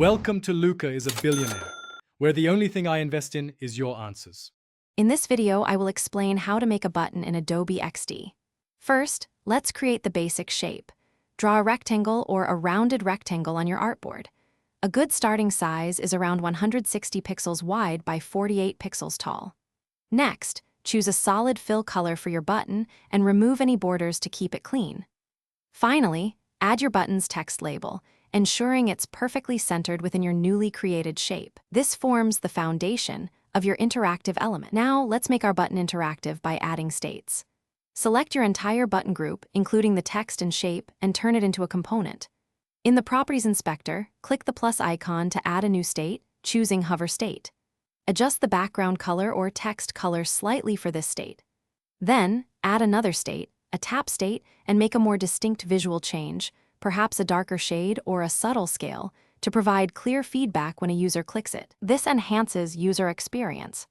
Welcome to Luca is a Billionaire, where the only thing I invest in is your answers. In this video, I will explain how to make a button in Adobe XD. First, let's create the basic shape. Draw a rectangle or a rounded rectangle on your artboard. A good starting size is around 160 pixels wide by 48 pixels tall. Next, choose a solid fill color for your button and remove any borders to keep it clean. Finally, add your button's text label, ensuring it's perfectly centered within your newly created shape. This forms the foundation of your interactive element. Now, let's make our button interactive by adding states. Select your entire button group, including the text and shape, and turn it into a component. In the Properties Inspector, click the plus icon to add a new state, choosing Hover State. Adjust the background color or text color slightly for this state. Then, add another state, a tap state, and make a more distinct visual change, perhaps a darker shade or a subtle scale, to provide clear feedback when a user clicks it. This enhances user experience.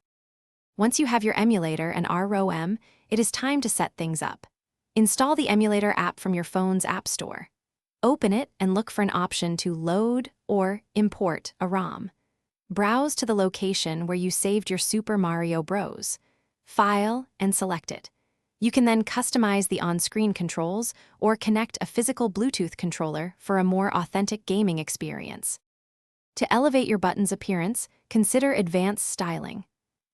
Once you have your emulator and ROM, it is time to set things up. Install the emulator app from your phone's app store. Open it and look for an option to load or import a ROM. Browse to the location where you saved your Super Mario Bros. File and select it. You can then customize the on-screen controls or connect a physical Bluetooth controller for a more authentic gaming experience. To elevate your button's appearance, consider advanced styling.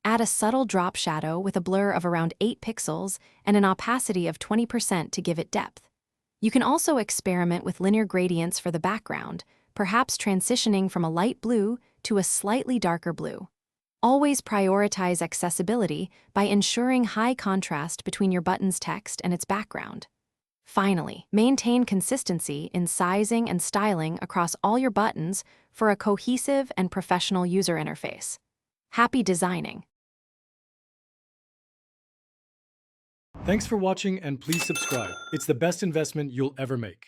Add a subtle drop shadow with a blur of around 8 pixels and an opacity of 20% to give it depth. You can also experiment with linear gradients for the background, perhaps transitioning from a light blue to a slightly darker blue. Always prioritize accessibility by ensuring high contrast between your button's text and its background. Finally, maintain consistency in sizing and styling across all your buttons for a cohesive and professional user interface. Happy designing! Thanks for watching and please subscribe. It's the best investment you'll ever make.